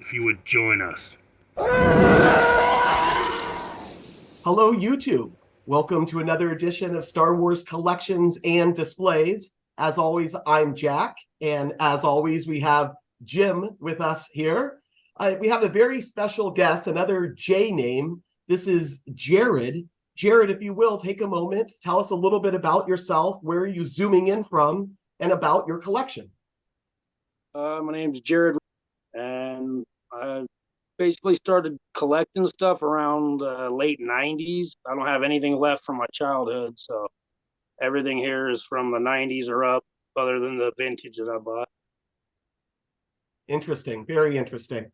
if you would join us. Hello, YouTube. Welcome to another edition of Star Wars Collections and Displays. As always, I'm Jack, and as always, we have Jim with us here. We have a very special guest, another J name. This is Jared. Jared, if you will, take a moment, tell us a little bit about yourself, where are you zooming in from, and about your collection. My name's Jared, and I basically started collecting stuff around late 90s. I don't have anything left from my childhood, so everything here is from the 90s or up, other than the vintage that I bought. Interesting, very interesting.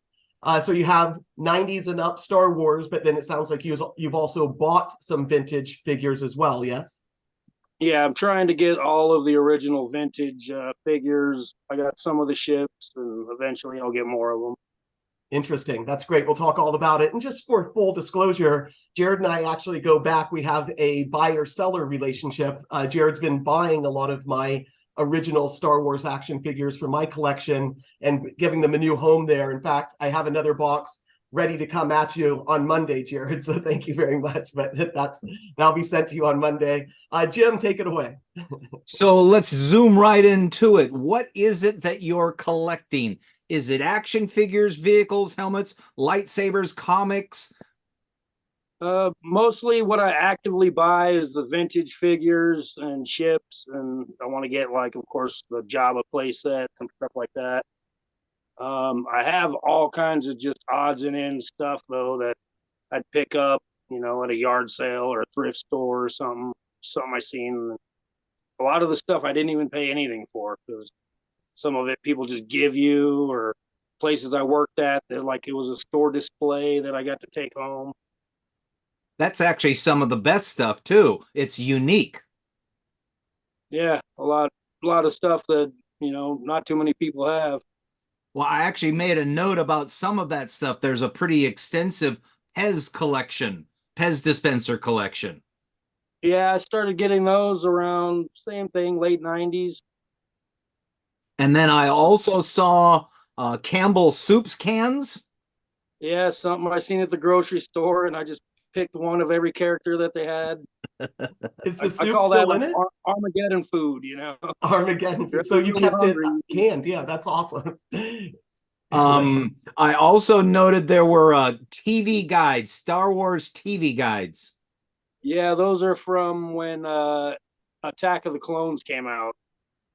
So you have 90s and up Star Wars, but then it sounds like you've also bought some vintage figures as well, yes? Yeah, I'm trying to get all of the original vintage figures. I got some of the ships, and eventually I'll get more of them. Interesting. That's great. We'll talk all about it. And just for full disclosure, Jared and I actually go back. We have a buyer-seller relationship. Jared's been buying a lot of my original Star Wars action figures for my collection and giving them a new home there. In fact, I have another box ready to come at you on Monday, Jared. So thank you very much. But that'll be sent to you on Monday. Jim, take it away. So let's zoom right into it. What is it that you're collecting? Is it action figures, vehicles, helmets, lightsabers, comics? Mostly what I actively buy is the vintage figures and ships, and I want to get, like, of course, the Jabba play set and stuff like that. I have all kinds of just odds and ends stuff though that I'd pick up, at a yard sale or a thrift store or something I seen. A lot of the stuff I didn't even pay anything for, because some of it people just give you, or places I worked at that, like, it was a store display that I got to take home. That's actually some of the best stuff too. It's unique. Yeah, a lot of stuff that, not too many people have. Well, I actually made a note about some of that stuff. There's a pretty extensive Pez collection, Pez dispenser collection. Yeah, I started getting those around, same thing, late 90s. And then I also saw Campbell soups cans. Yeah, something I seen at the grocery store, and I just picked one of every character that they had. Is I, the I soup call that still like in it? Armageddon food. Armageddon. You're So you really kept it hungry. canned. Yeah, that's awesome. I also noted there were TV guides, Star Wars TV guides. Yeah, those are from when Attack of the Clones came out.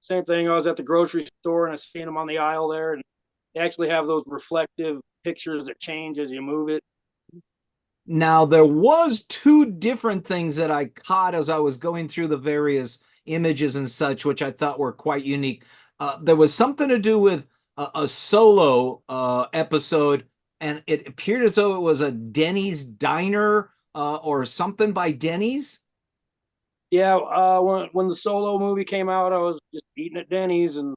Same thing. I was at the grocery store and I seen them on the aisle there, and they actually have those reflective pictures that change as you move it. Now, there was two different things that I caught as I was going through the various images and such, which I thought were quite unique. There was something to do with a solo episode, and it appeared as though it was a Denny's diner or something by Denny's. Yeah, when the Solo movie came out, I was just eating at Denny's, and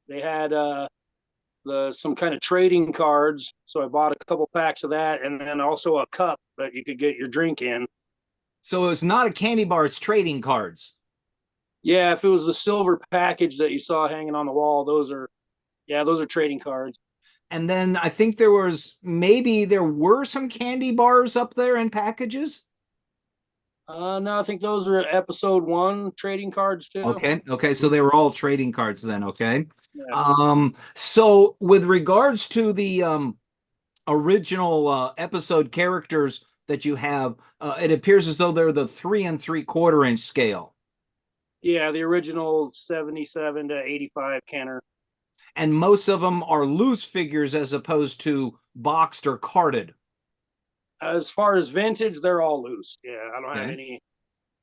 they had some kind of trading cards. So I bought a couple packs of that, and then also a cup that you could get your drink in. So it's not a candy bar, it's trading cards. Yeah, if it was the silver package that you saw hanging on the wall, those are trading cards. And then I think there were some candy bars up there in packages. No, I think those are episode one trading cards too. Okay, so they were all trading cards then, okay. Yeah. So with regards to the original episode characters that you have, it appears as though they're the 3 3/4 inch scale. Yeah, the original 77 to 85 Kenner. And most of them are loose figures as opposed to boxed or carded. As far as vintage, they're all loose. Yeah, I don't have Okay.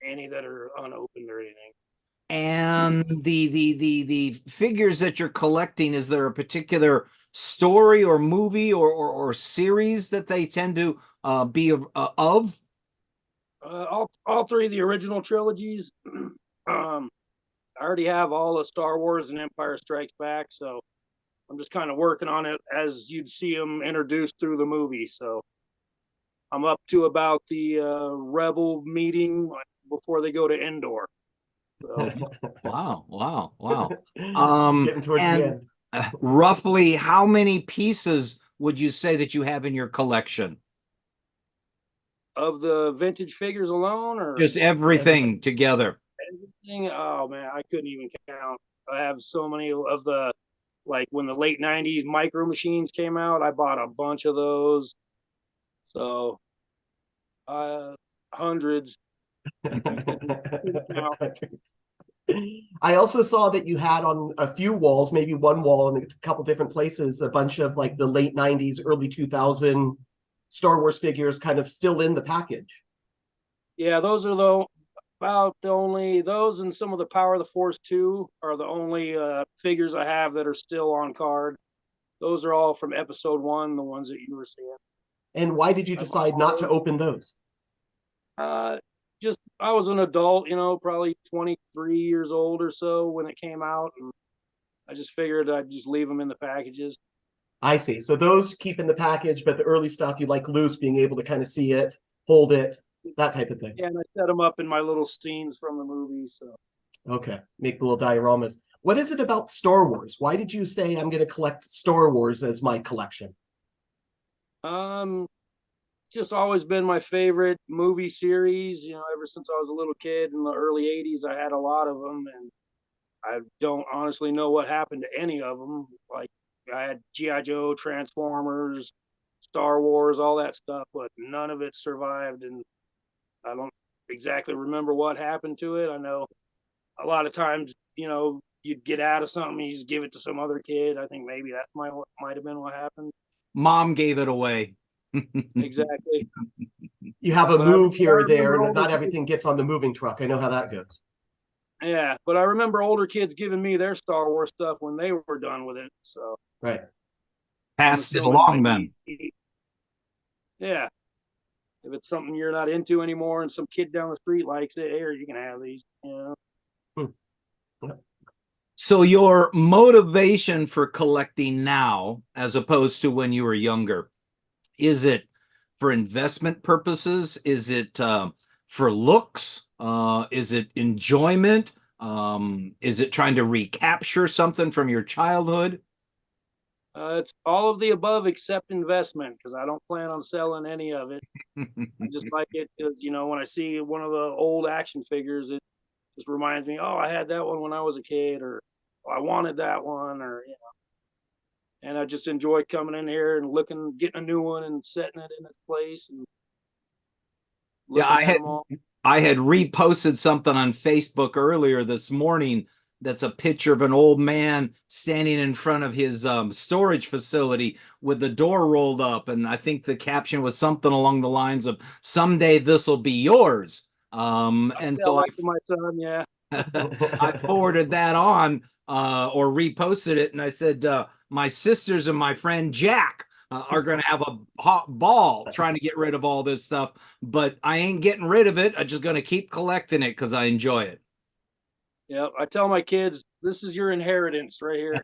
any that are unopened or anything. And the figures that you're collecting, is there a particular story or movie or series that they tend to be of? All three of the original trilogies. I already have all of Star Wars and Empire Strikes Back, so I'm just kind of working on it as you'd see them introduced through the movie. So I'm up to about the Rebel meeting before they go to Endor. So, Wow. Getting towards the And end. roughly how many pieces would you say that you have in your collection? Of the vintage figures alone, or Just everything together. everything? Oh man, I couldn't even count. I have so many of the, like when the late '90s micro machines came out, I bought a bunch of those. So, hundreds. Couldn't count. I also saw that you had on a few walls, maybe one wall in a couple different places, a bunch of like the late 90s, early 2000 Star Wars figures kind of still in the package. Yeah, those are about the only, those and some of the Power of the Force 2 are the only figures I have that are still on card. Those are all from episode 1, the ones that you were seeing. And why did you decide not to open those? Uh, just I was an adult, probably 23 years old or so when it came out, and I just figured I'd just leave them in the packages. I see. So those keep in the package, but the early stuff you like loose, being able to kind of see it, hold it, that type of thing. Yeah, and I set them up in my little scenes from the movie. So Okay, make the little dioramas. What is it about Star Wars? Why did you say I'm going to collect Star Wars as my collection? um just always been my favorite movie series, ever since I was a little kid in the early '80s. I had a lot of them, and I don't honestly know what happened to any of them. Like, I had GI Joe, Transformers, Star Wars, all that stuff, but none of it survived, and I don't exactly remember what happened to it. I know a lot of times, you'd get out of something, you just give it to some other kid. I think maybe that might have been what happened. Mom gave it away. Exactly. You have a But move I here or there, remember and older not kids, everything gets on the moving truck. I know how that goes. yeah, but I remember older kids giving me their Star Wars stuff when they were done with it. So Right. I'm Passed it assuming along maybe, then. yeah, if it's something you're not into anymore and some kid down the street likes it, here, you can have these. Hmm. Yeah. So your motivation for collecting now, as opposed to when you were younger, is it for investment purposes? Is it for looks? Is it enjoyment? Is it trying to recapture something from your childhood? It's all of the above except investment, because I don't plan on selling any of it. I just like it because, when I see one of the old action figures, it just reminds me, oh, I had that one when I was a kid, or oh, I wanted that one, or, and I just enjoy coming in here and looking, getting a new one and setting it in its place and Yeah, looking at them all. I had reposted something on Facebook earlier this morning that's a picture of an old man standing in front of his storage facility with the door rolled up. And I think the caption was something along the lines of, someday this will be yours. And Tell so that to my son, yeah. I forwarded that on or reposted it. And I said, my sisters and my friend Jack are going to have a hot ball trying to get rid of all this stuff, but I ain't getting rid of it. I'm just going to keep collecting it because I enjoy it. Yeah, I tell my kids, this is your inheritance right here.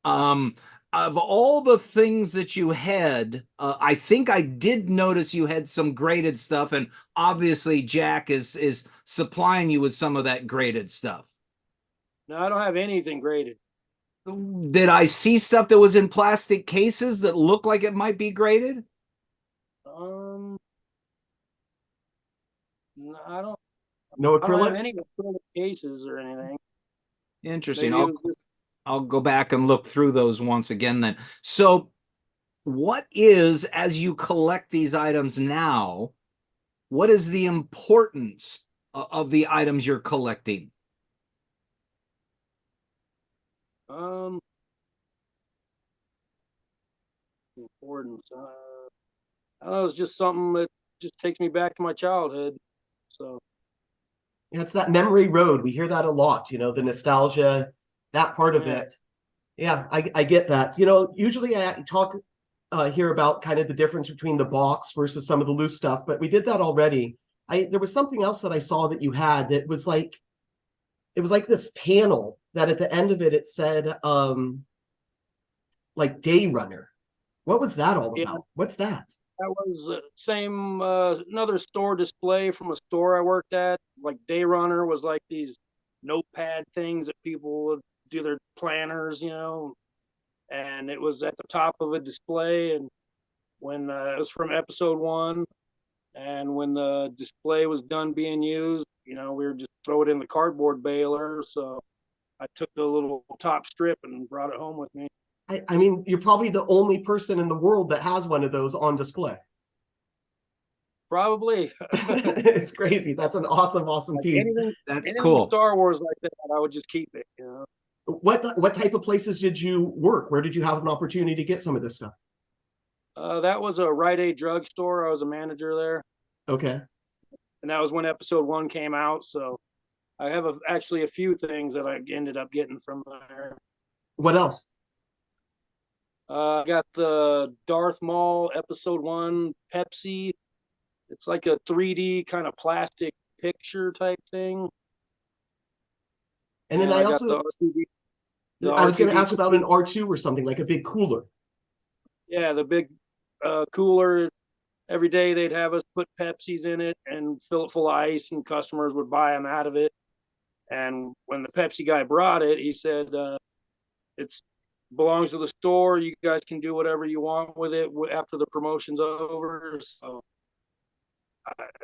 Um, of all the things that you had, I think I did notice you had some graded stuff, and obviously Jack is supplying you with some of that graded stuff. No, I don't have anything graded. Did I see stuff that was in plastic cases that looked like it might be graded? Um, no, No I don't have acrylic? any acrylic cases or anything. Interesting. Maybe it was just, I'll go back and look through those once again then. So, what is, as you collect these items now, what is the importance of the items you're collecting? um importance. I don't know, it's just something that just takes me back to my childhood. So Yeah, it's that memory road. We hear that a lot, the nostalgia, that part of yeah, it. Yeah, I get that. Usually I talk here about kind of the difference between the box versus some of the loose stuff, but we did that already. There was something else that I saw that you had that was like it was like this panel that at the end of it it said like day runner. What was that all yeah, about? What's that? that was same another store display from a store I worked at. Like Day Runner was like these notepad things that people would do their planners, and it was at the top of a display. And when it was from episode 1, and when the display was done being used, we were just throw it in the cardboard baler. So I took the little top strip and brought it home with me. I mean, you're probably the only person in the world that has one of those on display. Probably. It's crazy. That's an awesome Like piece. That's anything cool. Star Wars like that, I would just keep it. What type of places did you work? Where did you have an opportunity to get some of this stuff? That was a Rite Aid drugstore. I was a manager there, Okay. and that was when episode 1 came out. So I have actually a few things that I ended up getting from there. What else? I got the Darth Maul episode 1 Pepsi. It's like a 3D kind of plastic picture type thing. And then And I got also, the I was going to R2D2. ask about an R2 or something, like a big cooler. Yeah, the big cooler. Every day they'd have us put Pepsis in it and fill it full of ice, and customers would buy them out of it. And when the Pepsi guy brought it, he said, "It's belongs to the store. You guys can do whatever you want with it after the promotion's over." So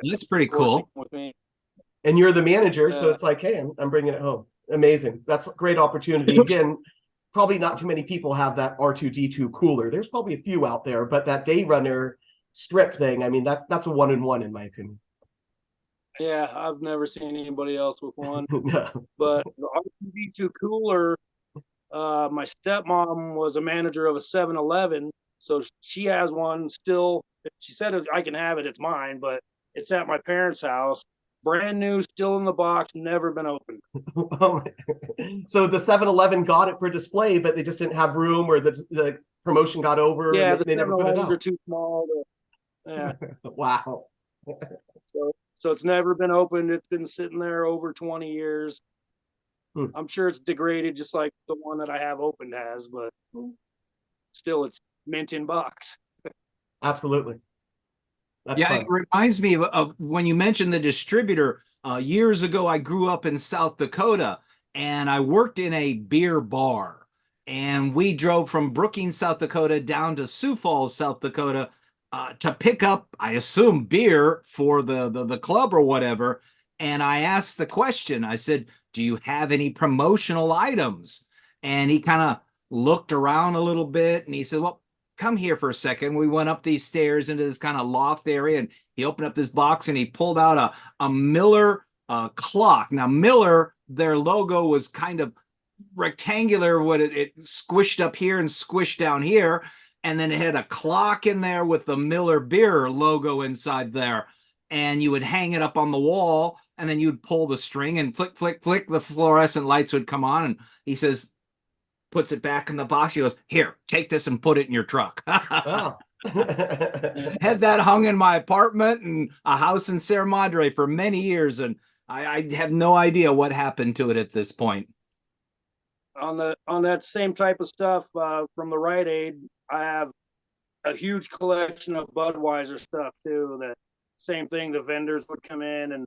That's pretty of course, cool. with me. And you're the manager, so it's like, hey, I'm bringing it home. Amazing. That's a great opportunity. Again, probably not too many people have that R2D2 cooler. There's probably a few out there, but that Day Runner strip thing, I mean, that's a 1-in-1 in my opinion. Yeah, I've never seen anybody else with one. No. But the R2D2 cooler, my stepmom was a manager of a 7-Eleven, so she has one still. She said, I can have it, it's mine, but it's at my parents' house. Brand new, still in the box, never been opened. So the 7-Eleven got it for display, but they just didn't have room, or the promotion got over. Yeah, and they never put it 7-Elevens are out. too small. Yeah. Wow. So it's never been opened. It's been sitting there over 20 years. I'm sure it's degraded just like the one that I have opened has, but still it's mint in box. Absolutely. That's Yeah, fun. it reminds me of when you mentioned the distributor. Years ago, I grew up in South Dakota and I worked in a beer bar. And we drove from Brookings, South Dakota down to Sioux Falls, South Dakota to pick up, I assume, beer for the club or whatever. And I asked the question, I said, do you have any promotional items? And he kind of looked around a little bit and he said, well, come here for a second. We went up these stairs into this kind of loft area, and he opened up this box and he pulled out a Miller clock. Now, Miller, their logo was kind of rectangular, what it squished up here and squished down here. And then it had a clock in there with the Miller beer logo inside there. And you would hang it up on the wall, and then you'd pull the string and flick, flick, flick. The fluorescent lights would come on. And he says, puts it back in the box. He goes, here, take this and put it in your truck. Wow. Had that hung in my apartment and a house in Sierra Madre for many years, and I have no idea what happened to it at this point. On that same type of stuff from the Rite Aid, I have a huge collection of Budweiser stuff too. That same thing, the vendors would come in and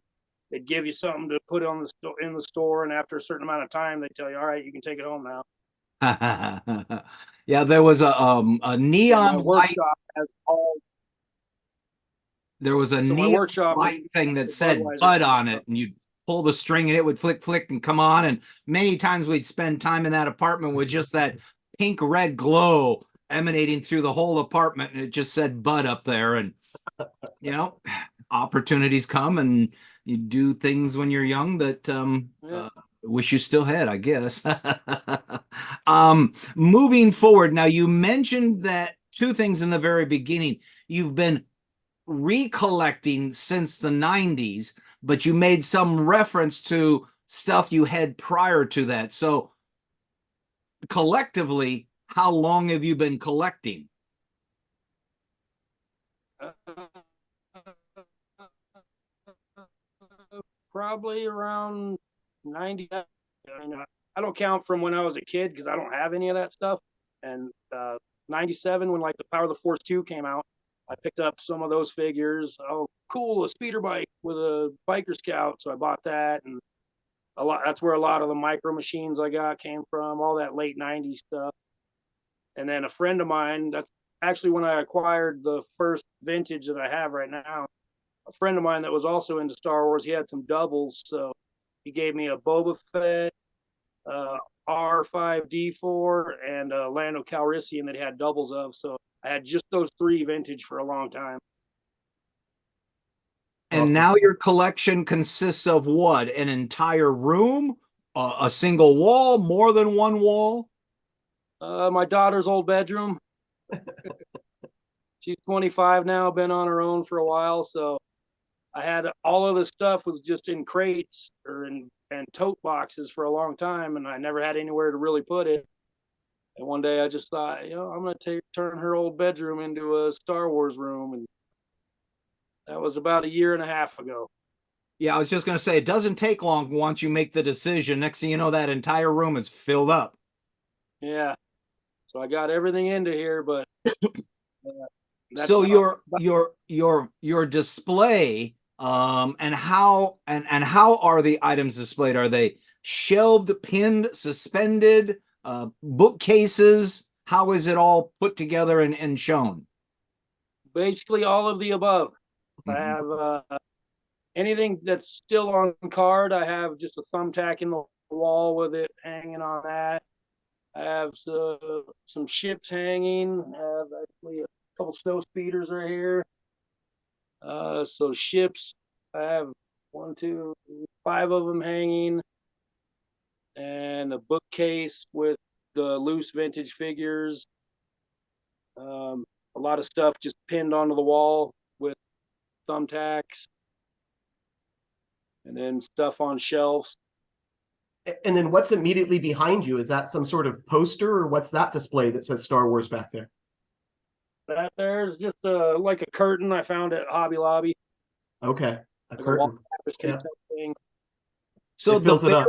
they'd give you something to put on in the store, and after a certain amount of time, they tell you, all right, you can take it home now. Yeah, there was a neon my light. workshop has all. There was a So my neon workshop light thing that said Budweiser Bud stuff. on it, and you'd pull the string and it would flick, flick, and come on. And many times we'd spend time in that apartment with just that pink red glow emanating through the whole apartment, and it just said Bud up there. And opportunities come, and you do things when you're young that wish you still had, I guess. Moving forward, now you mentioned that two things in the very beginning. You've been recollecting since the 90s, but you made some reference to stuff you had prior to that. So collectively, how long have you been collecting? Probably around 90. I don't count from when I was a kid because I don't have any of that stuff. And 97, when like the Power of the Force 2 came out, I picked up some of those figures. Oh, cool, a speeder bike with a biker scout. So I bought that, and that's where a lot of the micro machines I got came from, all that late 90s stuff. And then a friend of mine, that's actually when I acquired the first vintage that I have right now. A friend of mine that was also into Star Wars, he had some doubles, so he gave me a Boba Fett, uh, R5D4, and Lando Calrissian that he had doubles of. So I had just those three vintage for a long time. And Awesome. now your collection consists of what? An entire room? A single wall? More than one wall? My daughter's old bedroom. She's 25 now, been on her own for a while, so I had all of the stuff was just in crates or in and tote boxes for a long time, and I never had anywhere to really put it. And one day I just thought, I'm gonna turn her old bedroom into a Star Wars room, and that was about a year and a half ago. Yeah, I was just going to say, it doesn't take long once you make the decision. Next thing you know, that entire room is filled up. Yeah, so I got everything into here, but that's So your display, and how are the items displayed? Are they shelved, pinned, suspended, bookcases? How is it all put together and shown? basically all of the above. I have anything that's still on card. I have just a thumbtack in the wall with it hanging on that. I have some ships hanging. I have actually a couple snow speeders right here. So ships, I have one, two, five of them hanging, and a bookcase with the loose vintage figures. A lot of stuff just pinned onto the wall with thumbtacks, and then stuff on shelves. And then what's immediately behind you? Is that some sort of poster, or what's that display that says Star Wars back there? That there's just like a curtain I found at Hobby Lobby, Okay, a like a wall curtain. tapestry Yeah, type thing. So it fills it up.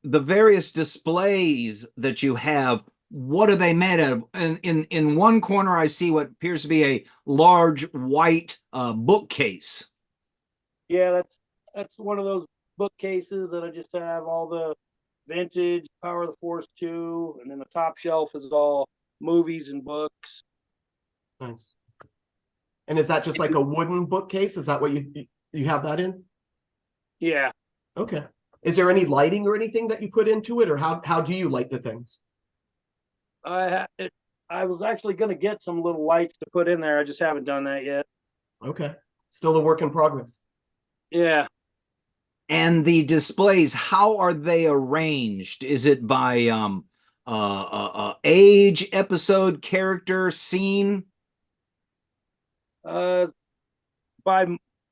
the various displays that you have, what are they made of? In one corner, I see what appears to be a large white bookcase. Yeah, that's one of those bookcases that I just have all the vintage Power of the Force 2, and then the top shelf is all movies and books. Nice. And is that just like a wooden bookcase? Is that what you have that in? Yeah. Okay. Is there any lighting or anything that you put into it, or how do you light the things? I was actually going to get some little lights to put in there. I just haven't done that yet. Okay. Still a work in progress. Yeah. And the displays, how are they arranged? Is it by age, episode, character, scene? Uh, by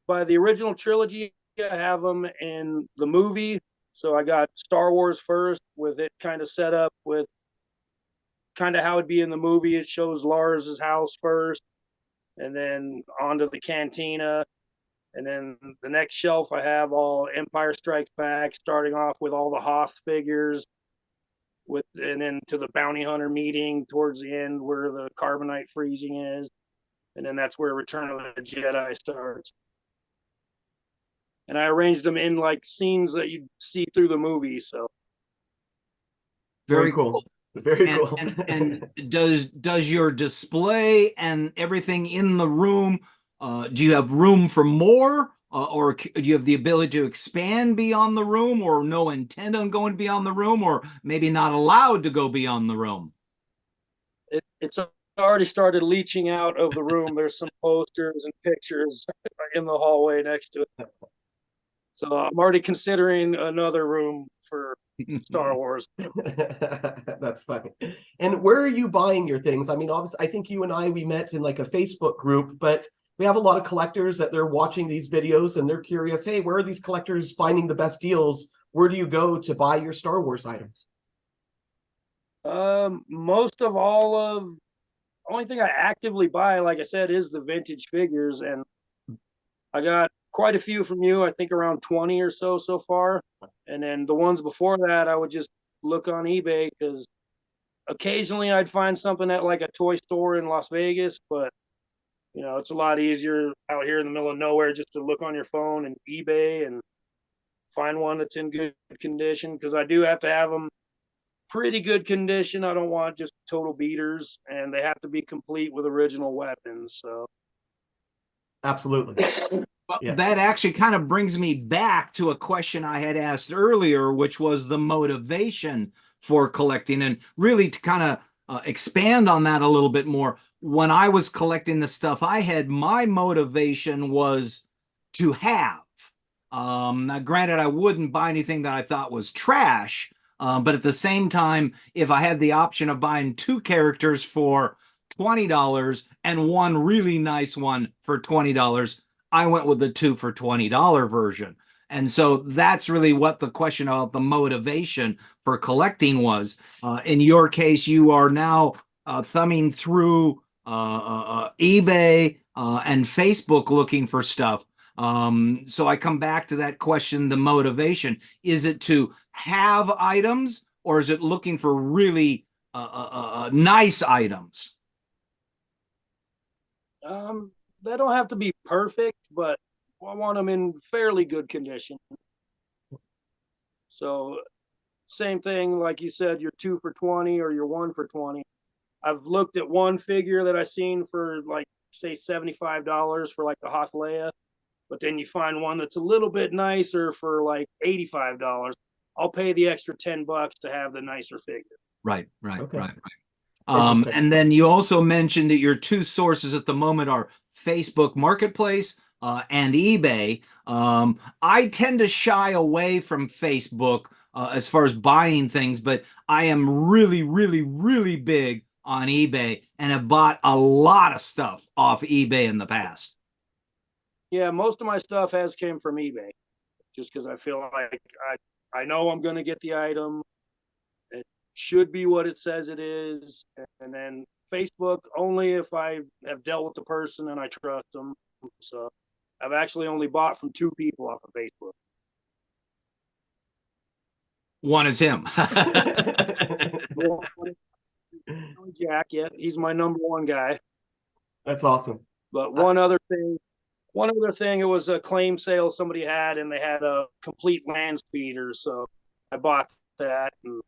by the original trilogy, I have them in the movie. So I got Star Wars first, with it kind of set up with kind of how it'd be in the movie. It shows Lars's house first, and then onto the cantina, and then the next shelf I have all Empire Strikes Back, starting off with all the Hoth figures, and then to the bounty hunter meeting towards the end where the carbonite freezing is, and then that's where Return of the Jedi starts. And I arranged them in like scenes that you see through the movie. So Very cool. Very cool. And does your display and everything in the room, do you have room for more, or do you have the ability to expand beyond the room, or no intent on going beyond the room, or maybe not allowed to go beyond the room? it's already started leaching out of the room. There's some posters and pictures in the hallway next to it. So I'm already considering another room for Star Wars. That's funny. And where are you buying your things? I mean, obviously, I think you and we met in like a Facebook group, but we have a lot of collectors that they're watching these videos and they're curious, hey, where are these collectors finding the best deals? Where do you go to buy your Star Wars items? Most of all of only thing I actively buy, like I said, is the vintage figures, and I got quite a few from you. I think around 20 or so far, and then the ones before that, I would just look on eBay because occasionally I'd find something at like a toy store in Las Vegas, but it's a lot easier out here in the middle of nowhere just to look on your phone and eBay and find one that's in good condition, because I do have to have them pretty good condition. I don't want just total beaters, and they have to be complete with original weapons. So Absolutely. Well, Yeah. that actually kind of brings me back to a question I had asked earlier, which was the motivation for collecting, and really to kind of expand on that a little bit more. When I was collecting the stuff I had, my motivation was to have. Now, granted, I wouldn't buy anything that I thought was trash, but at the same time, if I had the option of buying two characters for $20 and one really nice one for $20, I went with the 2 for $20 version. And so that's really what the question about the motivation for collecting was. In your case, you are now thumbing through eBay and Facebook looking for stuff. So I come back to that question, the motivation. Is it to have items, or is it looking for really nice items? They don't have to be perfect, but I want them in fairly good condition. So same thing, like you said, you're 2 for 20 or you're 1 for 20. I've looked at one figure that I seen for like say $75 for like the Hothleia, but then you find one that's a little bit nicer for like $85. I'll pay the extra $10 to have the nicer figure. Right. Okay. And Interesting. then you also mentioned that your two sources at the moment are Facebook Marketplace and eBay. I tend to shy away from Facebook as far as buying things, but I am really, really, really big on eBay and have bought a lot of stuff off eBay in the past. Yeah, most of my stuff has came from eBay, just because I feel like I know I'm going to get the item. It should be what it says it is. And then Facebook only if I have dealt with the person and I trust them. So I've actually only bought from 2 people off of Facebook. One is him. JAK, yeah, he's my number one guy. That's awesome. But one other thing, it was a claim sale somebody had, and they had a complete land speeder. So I bought that, and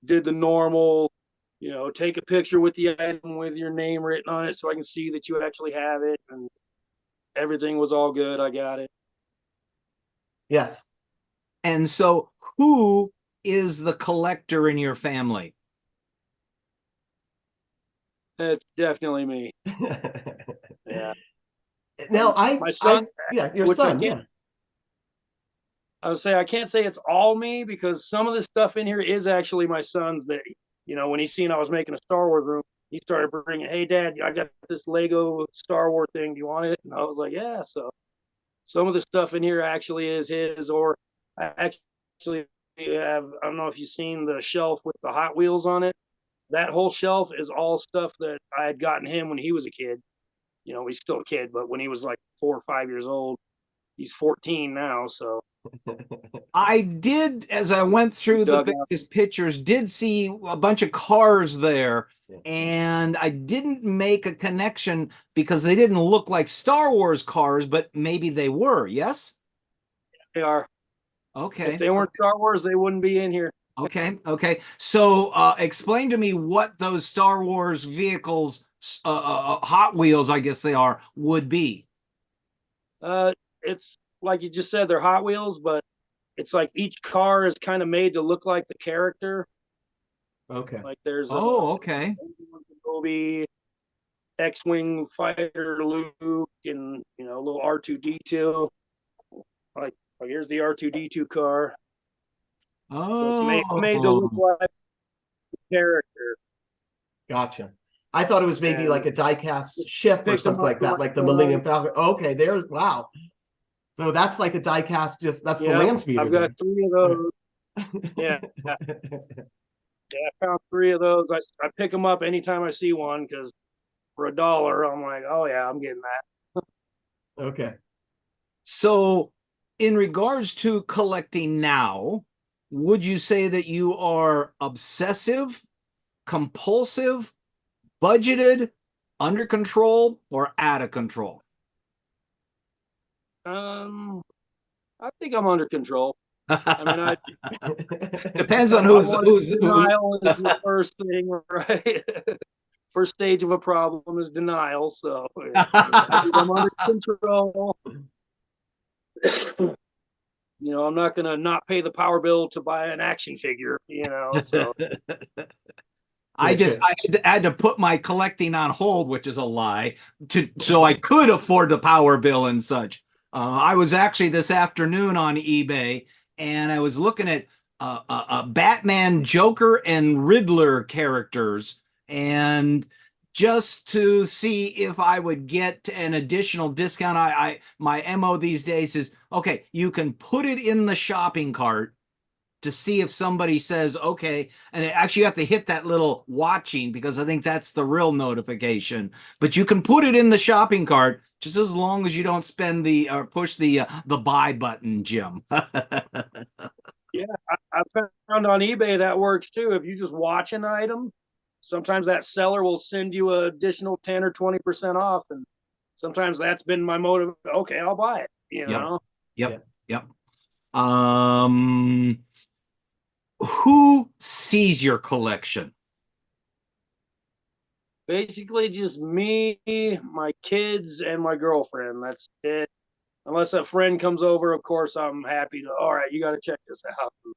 did the normal, take a picture with the item with your name written on it so I can see that you actually have it, and everything was all good. I got it. Yes. And so who is the collector in your family? It's definitely me. Yeah. Now My son, yeah, your which son, yeah. I would say I can't say it's all me, because some of the stuff in here is actually my son's. That when he seen I was making a Star Wars room, he started bringing, "Hey Dad, I got this Lego Star Wars thing. Do you want it?" And I was like, "Yeah." So some of the stuff in here actually is his, or I actually have. I don't know if you've seen the shelf with the Hot Wheels on it. That whole shelf is all stuff that I had gotten him when he was a kid. He's still a kid, but when he was like 4 or 5 years old, he's 14 now. So I did, as I went through the various pictures, did see a bunch of cars there, and I didn't make a connection because they didn't look like Star Wars cars, but maybe they were. Yes? they are. Okay. If they weren't Star Wars, they wouldn't be in here. Okay. So explain to me what those Star Wars vehicles, Hot Wheels, I guess they are, would be. It's like you just said, they're Hot Wheels, but it's like each car is kind of made to look like the character. Okay. Like there's okay. Kenobi, X-wing fighter Luke, and a little R2D2. Like here's the R2D2 car. So it's made to look like the character. Gotcha. I thought it was maybe And like a die-cast ship or picked them something up like for that, my like the son. Millennium Falcon. Okay, there. Wow. So that's like a die-cast. That's the land speeder. I've got 3 of those. Yeah. Yeah, I found 3 of those. I pick them up anytime I see one, because for $1, I'm like, oh yeah, I'm getting that. Okay. So, in regards to collecting now, would you say that you are obsessive, compulsive, budgeted, under control, or out of control? I think I'm under control. I mean, I Depends on I who's want who. denial is the first thing, right? First stage of a problem is denial. So yeah, I think I'm under control. I'm not gonna not pay the power bill to buy an action figure. So Good, good. I had to put my collecting on hold, which is a lie, so I could afford the power bill and such. I was actually this afternoon on eBay, and I was looking at Batman, Joker, and Riddler characters, and just to see if I would get an additional discount. I my MO these days is okay. You can put it in the shopping cart to see if somebody says okay, and actually you have to hit that little watching because I think that's the real notification, but you can put it in the shopping cart just as long as you don't spend the or push the buy button, Jim. yeah, I found on eBay that works too. If you just watch an item, sometimes that seller will send you an additional 10 or 20% off, and sometimes that's been my motive. Okay, I'll buy it. Yep, Yeah. yep, yep. um who sees your collection? Basically just me, my kids, and my girlfriend. That's it. Unless a friend comes over, of course, I'm happy to. All right, you got to check this out and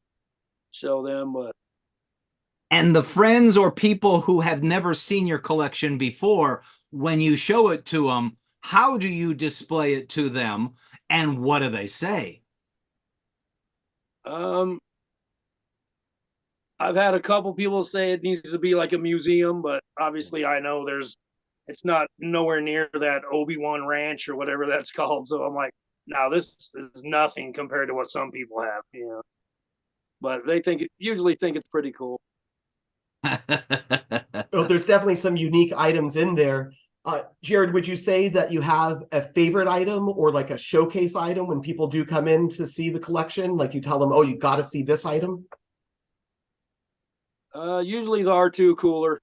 show them. But And the friends or people who have never seen your collection before, when you show it to them, how do you display it to them and what do they say? um, I've had a couple people say it needs to be like a museum, but obviously I know it's not nowhere near that Obi-Wan Ranch or whatever that's called. So I'm like, no, this is nothing compared to what some people have. But they usually think it's pretty cool. Oh, there's definitely some unique items in there. Jared, would you say that you have a favorite item or like a showcase item when people do come in to see the collection? Like you tell them, oh, you got to see this item? Usually the R2 cooler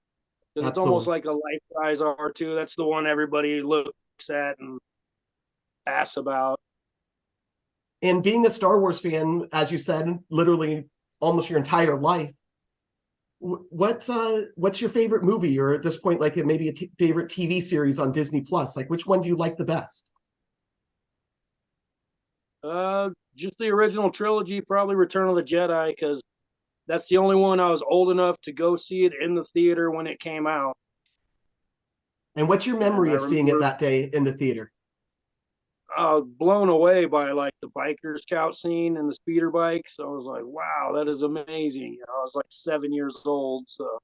because it's That's the almost one. like a life size R2. That's the one everybody looks at and asks about. And being a Star Wars fan, as you said, literally almost your entire life, what's your favorite movie, or at this point, like maybe a favorite TV series on Disney Plus? Like, which one do you like the best? Just the original trilogy, probably Return of the Jedi, because that's the only one I was old enough to go see it in the theater when it came out. And what's your And memory I of seeing it remember that day in the theater? blown away by like the biker scout scene and the speeder bike. So I was like, wow, that is amazing. I was like 7 years old, so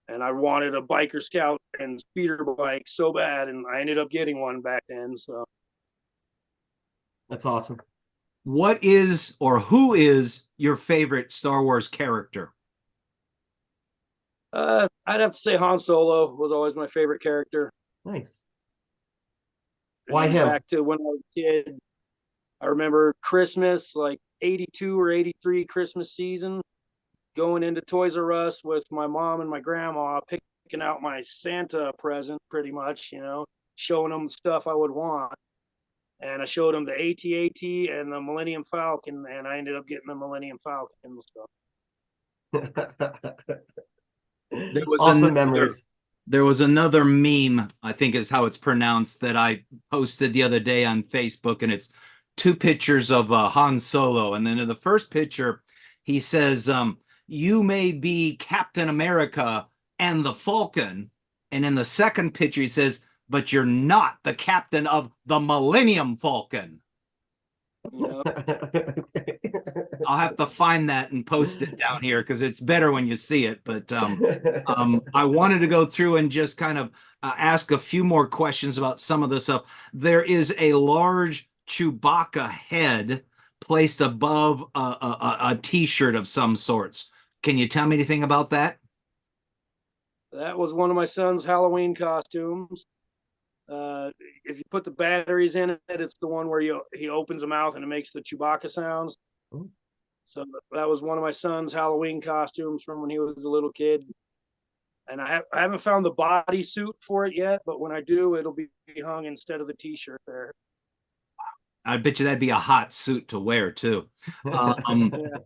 and I wanted a biker scout and speeder bike so bad, and I ended up getting one back then. So That's awesome. What is or who is your favorite Star Wars character? I'd have to say Han Solo was always my favorite character. Nice. Why And him? back to when I was a kid, I remember Christmas, like 82 or 83 Christmas season, going into Toys R Us with my mom and my grandma, picking out my Santa present pretty much, showing them stuff I would want. And I showed them the AT-AT and the Millennium Falcon, and I ended up getting the Millennium Falcon and stuff. There was Awesome another memories. there was another meme, I think is how it's pronounced, that I posted the other day on Facebook, and it's two pictures of Han Solo, and then in the first picture he says, "You may be Captain America and the Falcon," and in the second picture he says, "But you're not the captain of the Millennium Falcon." Yeah. I'll have to find that and post it down here because it's better when you see it. But I wanted to go through and just kind of ask a few more questions about some of this stuff. There is a large Chewbacca head placed above a T-shirt of some sorts. Can you tell me anything about that? That was one of my son's Halloween costumes. If you put the batteries in it, it's the one where he opens the mouth and it makes the Chewbacca sounds. So that was one of my son's Halloween costumes from when he was a little kid. And I haven't found the bodysuit for it yet, but when I do, it'll be hung instead of the T-shirt there. I bet you that'd be a hot suit to wear too. Yeah.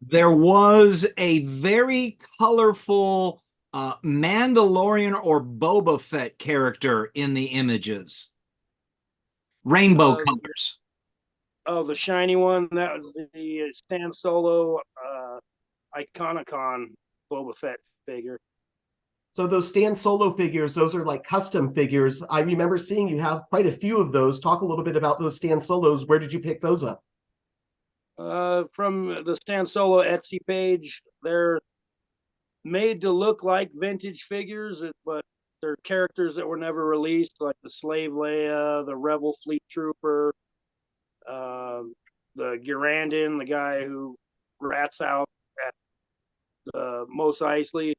There was a very colorful Mandalorian or Boba Fett character in the images. Rainbow Uh, colors. oh, the shiny one. That was the Stan Solo Iconicon Boba Fett figure. So those Stan Solo figures, those are like custom figures. I remember seeing you have quite a few of those. Talk a little bit about those Stan Solos. Where did you pick those up? From the Stan Solo Etsy page. They're made to look like vintage figures, but they're characters that were never released, like the Slave Leia, the Rebel Fleet Trooper, uh, the Durandon, the guy who rats out at Mos Eisley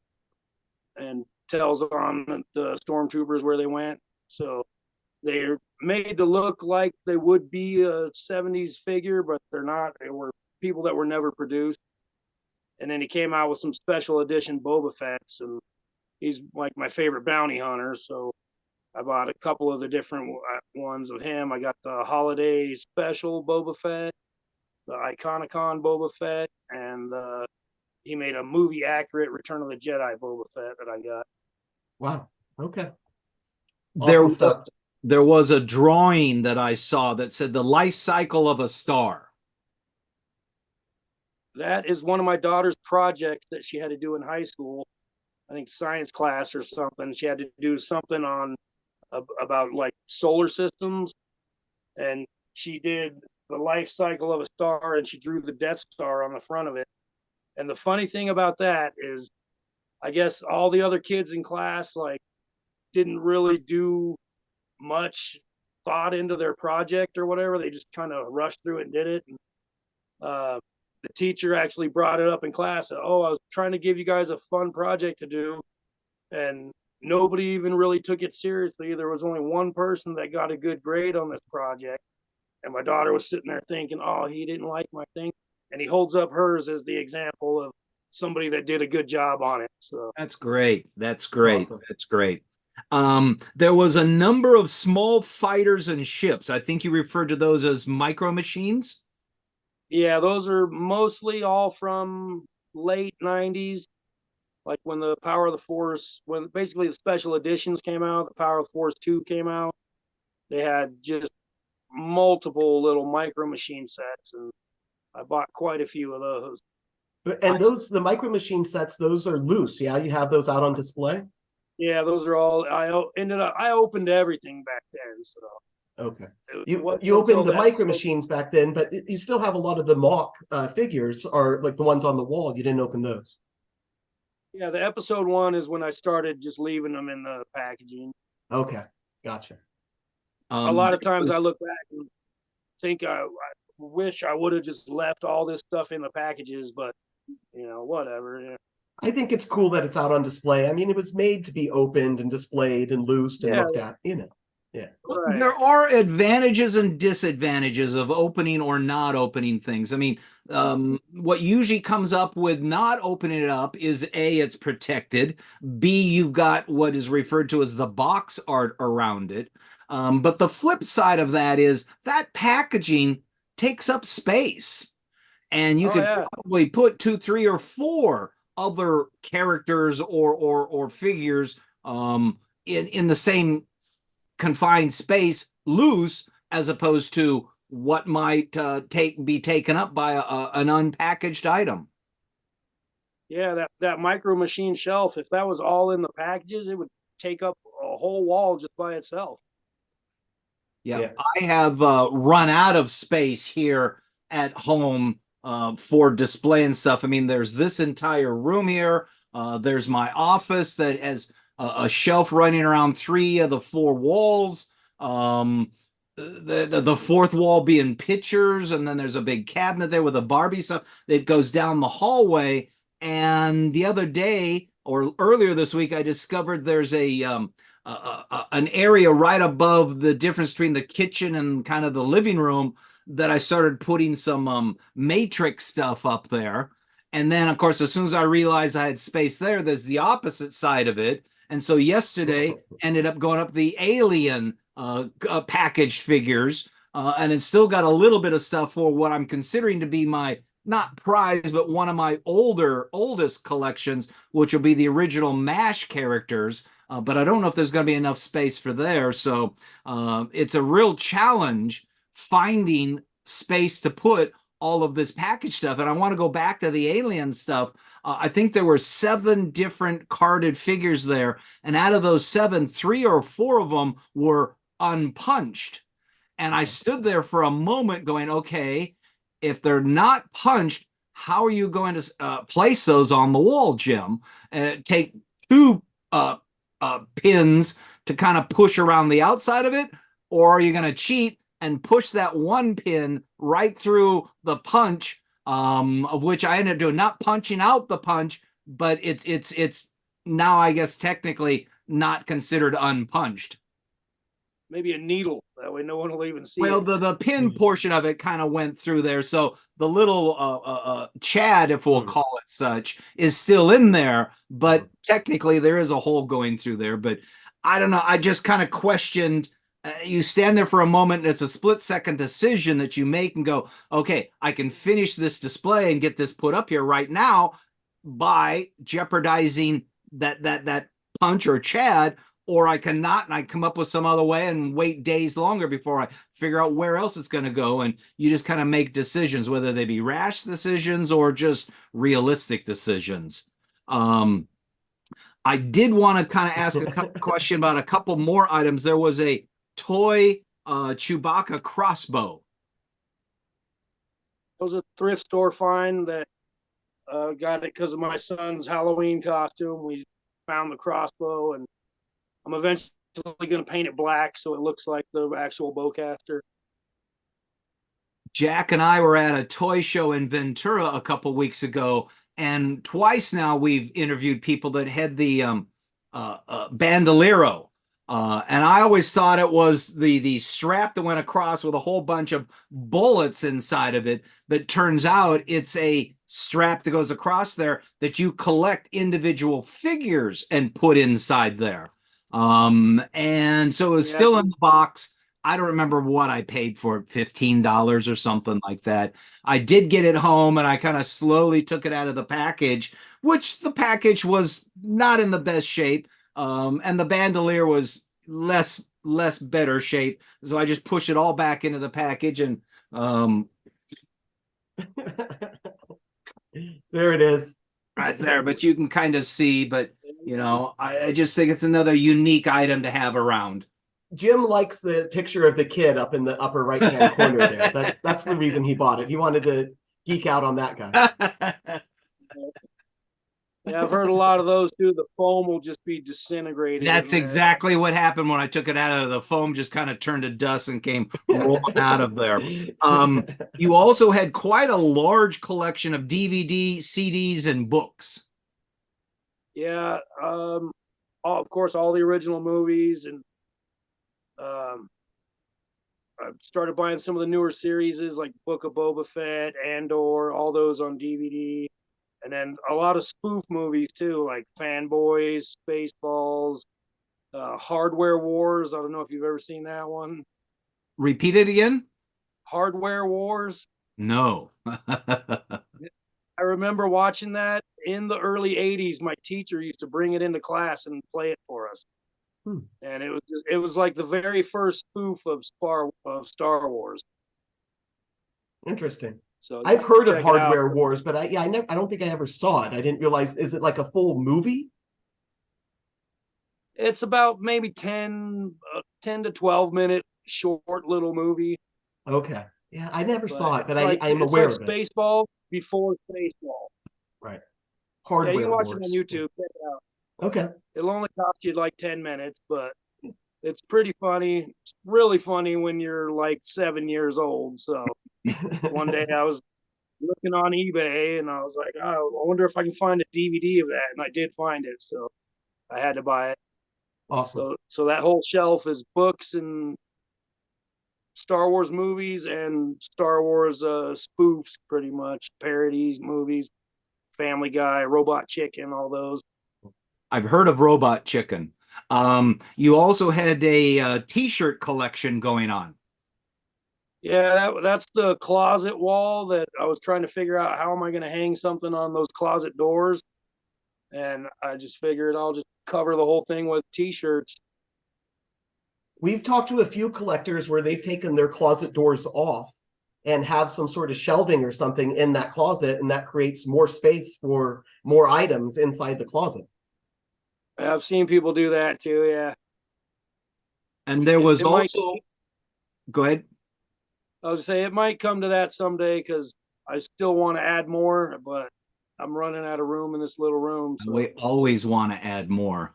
and tells on the stormtroopers where they went. So they're made to look like they would be a 70s figure, but they're not. They were people that were never produced. And then he came out with some special edition Boba Fett's, and he's like my favorite bounty hunter. So I bought a couple of the different ones of him. I got the holiday special Boba Fett, the Iconicon Boba Fett, and he made a movie accurate Return of the Jedi Boba Fett that I got. Wow. Okay. There, Awesome stuff. there was a drawing that I saw that said the life cycle of a star. That is one of my daughter's projects that she had to do in high school. I think science class or something. She had to do something on about like solar systems, and she did the life cycle of a star, and she drew the Death Star on the front of it. And the funny thing about that is, I guess all the other kids in class like didn't really do much thought into their project or whatever. They just kind of rushed through it and did it. And, the teacher actually brought it up in class. Oh, I was trying to give you guys a fun project to do, and nobody even really took it seriously. There was only one person that got a good grade on this project, and my daughter was sitting there thinking, "Oh, he didn't like my thing," and he holds up hers as the example of somebody that did a good job on it. So That's great. That's great. Awesome. That's great. There was a number of small fighters and ships. I think you referred to those as micro machines. yeah, those are mostly all from late '90s, like when the Power of the Force, when basically the special editions came out, the Power of the Force 2 came out. They had just multiple little micro machine sets, and I bought quite a few of those. And those, the micro machine sets, those are loose. Yeah, you have those out on display. Yeah, those are all. I opened everything back then, so Okay. it You wasn't you until opened the the micro episode. machines back then, but you still have a lot of the mock figures, or like the ones on the wall. You didn't open those. Yeah, the episode 1 is when I started just leaving them in the packaging. Okay, gotcha. A lot of There times I was- look back and think I wish I would have just left all this stuff in the packages, but whatever. Yeah. I think it's cool that it's out on display. I mean, it was made to be opened and displayed and loosed and Yeah, looked at, you know. Yeah. right. There are advantages and disadvantages of opening or not opening things. I mean, what usually comes up with not opening it up is A, it's protected. B, you've got what is referred to as the box art around it. But the flip side of that is that packaging takes up space. And you Oh could yeah. probably put 2, 3, or 4 other characters or figures in the same confined space loose, as opposed to what might be taken up by an unpackaged item. Yeah, that micro machine shelf, if that was all in the packages, it would take up a whole wall just by itself. Yeah, Yeah. I have run out of space here at home for displaying stuff. I mean, there's this entire room here. There's my office that has a shelf running around 3 of the 4 walls. The fourth wall being pictures, and then there's a big cabinet there with a Barbie stuff that goes down the hallway. And the other day, or earlier this week, I discovered there's an area right above the difference between the kitchen and kind of the living room that I started putting some Matrix stuff up there. And then, of course, as soon as I realized I had space there, there's the opposite side of it. And so yesterday ended up going up the Alien packaged figures and it's still got a little bit of stuff for what I'm considering to be my not prize, but one of my oldest collections, which will be the original MASH characters. But I don't know if there's going to be enough space for there. So it's a real challenge finding space to put all of this package stuff. And I want to go back to the alien stuff. I think there were 7 different carded figures there. And out of those 7, 3 or 4 of them were unpunched. And I stood there for a moment going, okay, if they're not punched, how are you going to place those on the wall, Jim? Take 2 pins to kind of push around the outside of it? Or are you going to cheat and push that 1 pin right through the punch, of which I ended up doing, not punching out the punch, but it's now, I guess, technically not considered unpunched. Maybe a needle. That way no one will even see Well, it. the pin portion of it kind of went through there. So the little Chad, if we'll call it such, is still in there. But technically there is a hole going through there. But I don't know. I just kind of questioned. You stand there for a moment and it's a split-second decision that you make and go, okay, I can finish this display and get this put up here right now by jeopardizing that punch or Chad, or I cannot, and I come up with some other way and wait days longer before I figure out where else it's going to go. And you just kind of make decisions, whether they be rash decisions or just realistic decisions. I did want to kind of ask a question about a couple more items. There was a toy Chewbacca crossbow. It was a thrift store find that got it because of my son's Halloween costume. We found the crossbow, and I'm eventually going to paint it black so it looks like the actual bowcaster. Jack and I were at a toy show in Ventura a couple weeks ago, and twice now we've interviewed people that had the bandolero. And I always thought it was the strap that went across with a whole bunch of bullets inside of it. But turns out it's a strap that goes across there that you collect individual figures and put inside there. And so it was still in the box. I don't remember what I paid for it, $15 or something like that. I did get it home and I kind of slowly took it out of the package, which the package was not in the best shape. And the bandolier was less better shape. So I just pushed it all back into the package and there it is. Right there, but you can kind of see, but you know, I just think it's another unique item to have around. Jim likes the picture of the kid up in the upper right-hand corner there. That's the reason he bought it. He wanted to geek out on that guy. Yeah, I've heard a lot of those too. The foam will just be disintegrated. That's exactly what happened when I took it out of the foam, just kind of turned to dust and came rolling out of there. You also had quite a large collection of DVD, CDs, and books. Yeah, of course, all the original movies, and I started buying some of the newer series like Book of Boba Fett, Andor, all those on DVD. And then a lot of spoof movies too, like Fanboys, Spaceballs, Hardware Wars. I don't know if you've ever seen that one. Repeat it again. Hardware Wars. No. I remember watching that in the early 80s. My teacher used to bring it into class and play it for us. And it was like the very first spoof of Star Wars. Interesting. So I've heard of Hardware Wars, but I don't think I ever saw it. I didn't realize. Is it like a full movie? It's about maybe 10 to 12 minute short little movie. Okay. Yeah, I never saw it, but like, I'm aware like of it. Spaceball before Spaceball. Right. Hardware Yeah, you can watch Wars. it on YouTube. Check it out. Okay. It'll only cost you like 10 minutes, but it's pretty funny. It's really funny when you're like 7 years old. So one day I was looking on eBay and I was like, oh, I wonder if I can find a DVD of that. And I did find it. So I had to buy it. Awesome. So that whole shelf is books and Star Wars movies and Star Wars spoofs, pretty much parodies, movies, Family Guy, Robot Chicken, all those. I've heard of Robot Chicken. You also had a t-shirt collection going on. Yeah, that's the closet wall that I was trying to figure out how am I going to hang something on those closet doors, and I just figured I'll just cover the whole thing with t-shirts. We've talked to a few collectors where they've taken their closet doors off and have some sort of shelving or something in that closet, and that creates more space for more items inside the closet. I've seen people do that too. Yeah, And there it, was it might. also, go ahead. I was say it might come to that someday because I still want to add more, but I'm running out of room in this little room. So We always want to add more.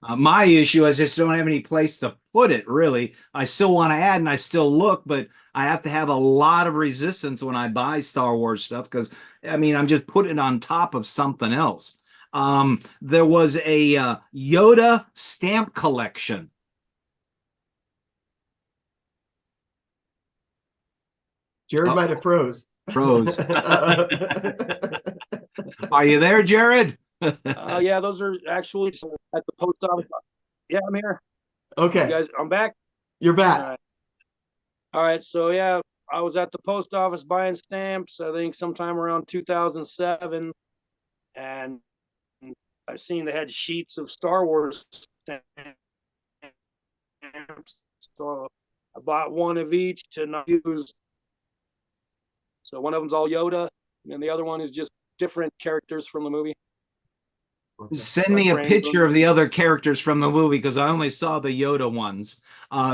My issue is I just don't have any place to put it, really. I still want to add and I still look, but I have to have a lot of resistance when I buy Star Wars stuff because, I mean, I'm just putting it on top of something else. There was a Yoda stamp collection. Jared might have froze. Froze. Are you there, Jared? yeah, those are actually at the post office. Yeah, I'm here. Okay. You guys, I'm back. You're back. All right. All right. So yeah, I was at the post office buying stamps. I think sometime around 2007, and I seen they had sheets of Star Wars stamps. So I bought one of each to not use. So one of them's all Yoda, and the other one is just different characters from the movie. Send So me a picture of the other characters from the movie because I only saw the Yoda ones.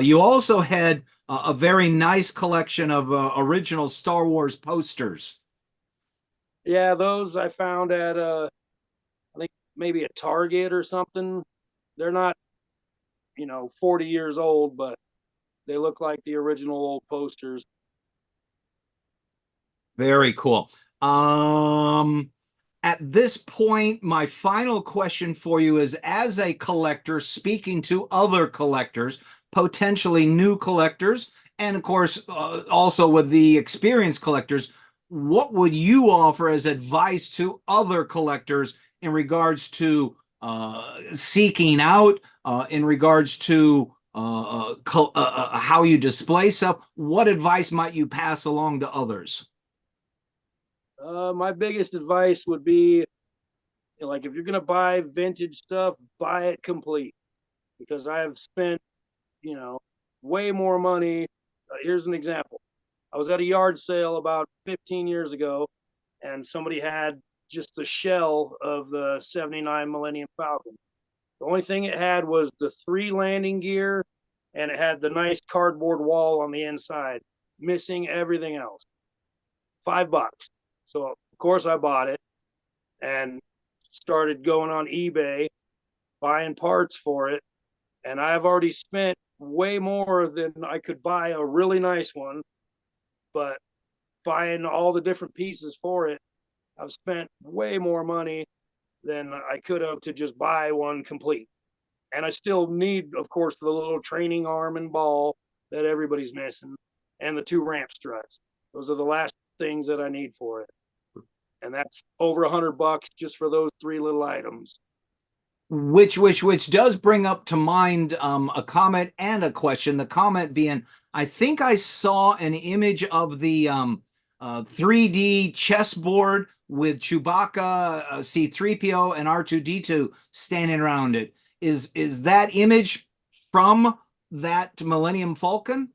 You also had a very nice collection of original Star Wars posters. Yeah, those I found at I think maybe a Target or something. They're not, 40 years old, but they look like the original old posters. Very cool. At this point, my final question for you is, as a collector speaking to other collectors, potentially new collectors, and of course, also with the experienced collectors, what would you offer as advice to other collectors in regards to seeking out, in regards to how you display stuff? What advice might you pass along to others? My biggest advice would be, like, if you're gonna buy vintage stuff, buy it complete, because I have spent, you know, way more money. Here's an example. I was at a yard sale about 15 years ago, and somebody had just the shell of the '79 Millennium Falcon. The only thing it had was the 3 landing gear, and it had the nice cardboard wall on the inside, missing everything else. $5. So of course I bought it and started going on eBay, buying parts for it. And I've already spent way more than I could buy a really nice one, but buying all the different pieces for it, I've spent way more money than I could have to just buy one complete. And I still need, of course, the little training arm and ball that everybody's missing, and the 2 ramp struts. Those are the last things that I need for it. And that's over $100 just for those 3 little items. Which does bring up to mind a comment and a question. The comment being, I think I saw an image of the 3D chessboard with Chewbacca, C-3PO, and R2-D2 standing around it. Is that image from that Millennium Falcon?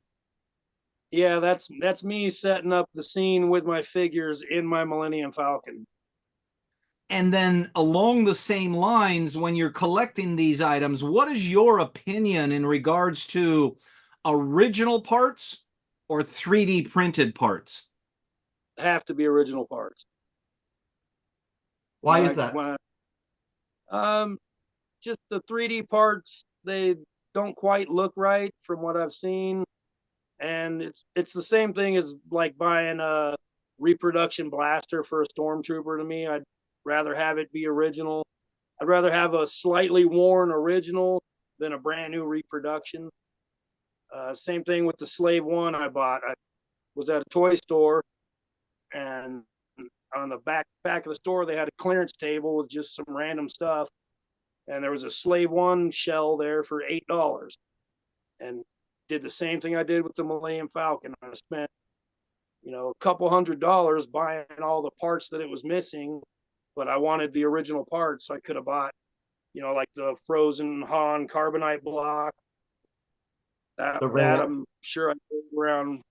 Yeah, that's me setting up the scene with my figures in my Millennium Falcon. And then along the same lines, when you're collecting these items, what is your opinion in regards to original parts or 3D printed parts? Have to be original parts. Why is that? Just the 3D parts, they don't quite look right from what I've seen. And it's the same thing as like buying a reproduction blaster for a stormtrooper. To me, I'd rather have it be original. I'd rather have a slightly worn original than a brand new reproduction. Same thing with the Slave One I bought. I was at a toy store, and on the back of the store they had a clearance table with just some random stuff, and there was a Slave One shell there for $8, and did the same thing I did with the Millennium Falcon. I spent, a couple $100 buying all the parts that it was missing, but I wanted the original parts. I could have bought, like the frozen Han carbonite block. That I'm sure I paid around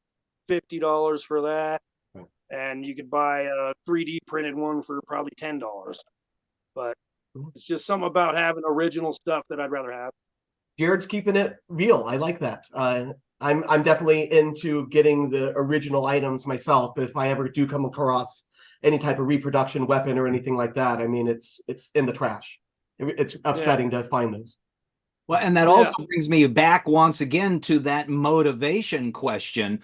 $50 for that. Right. And you could buy a 3D printed one for probably $10. But it's just something about having original stuff that I'd rather have. Jared's keeping it real. I like that. I'm definitely into getting the original items myself. If I ever do come across any type of reproduction weapon or anything like that, I mean, it's in the trash. It's upsetting to find those. Well, and that also brings me back once again to that motivation question.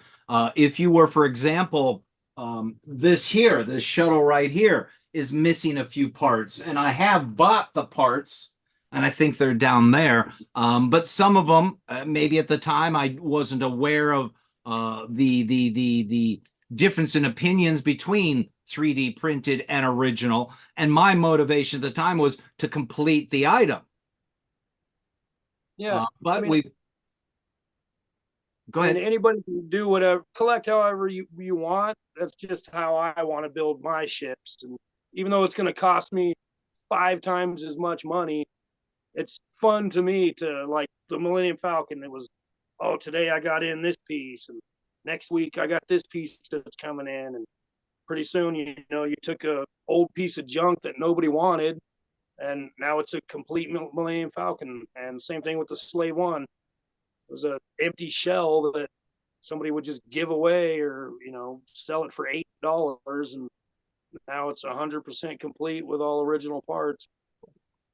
If you were, for example, this shuttle right here is missing a few parts, and I have bought the parts, and I think they're down there. But some of them, maybe at the time I wasn't aware of the difference in opinions between 3D printed and original. And my motivation at the time was to complete the item. Yeah, but go ahead. Anybody can do whatever, collect however you want. That's just how I want to build my ships. And even though it's going to cost me 5 times as much money, it's fun to me to, like the Millennium Falcon. It was, today I got in this piece, and next week I got this piece that's coming in, and pretty soon, you took a old piece of junk that nobody wanted, and now it's a complete Millennium Falcon. And same thing with the Slave One. It was an empty shell that somebody would just give away or, sell it for $8. And now it's 100% complete with all original parts.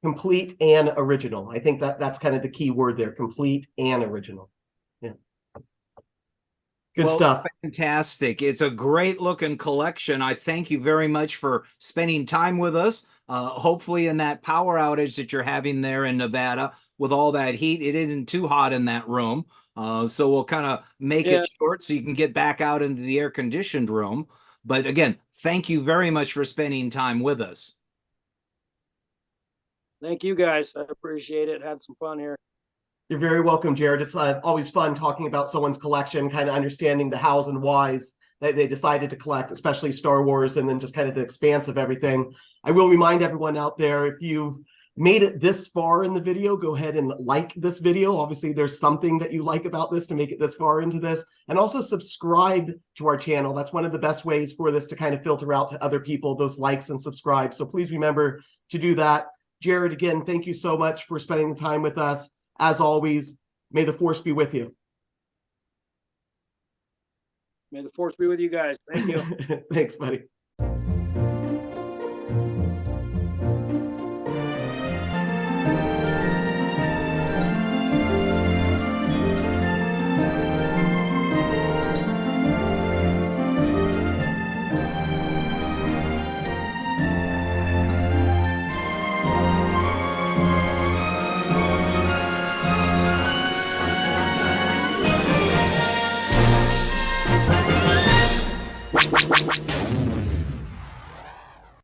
Complete and original. I think that's kind of the key word there. Complete and original. Yeah. Good stuff. Fantastic. It's a great looking collection. I thank you very much for spending time with us. Hopefully in that power outage that you're having there in Nevada with all that heat, it isn't too hot in that room. So we'll kind of make it short so you can get back out into the air conditioned room. But again, thank you very much for spending time with us. Thank you guys. I appreciate it. Had some fun here. You're very welcome, Jared. It's always fun talking about someone's collection, kind of understanding the hows and whys that they decided to collect, especially Star Wars, and then just kind of the expanse of everything. I will remind everyone out there, if you made it this far in the video, go ahead and like this video. Obviously, there's something that you like about this to make it this far into this. And also subscribe to our channel. That's one of the best ways for this to kind of filter out to other people, those likes and subscribe. So please remember to do that. Jared, again, thank you so much for spending the time with us. As always, may the Force be with you. May the Force be with you guys. Thank you. Thanks, buddy. Wow.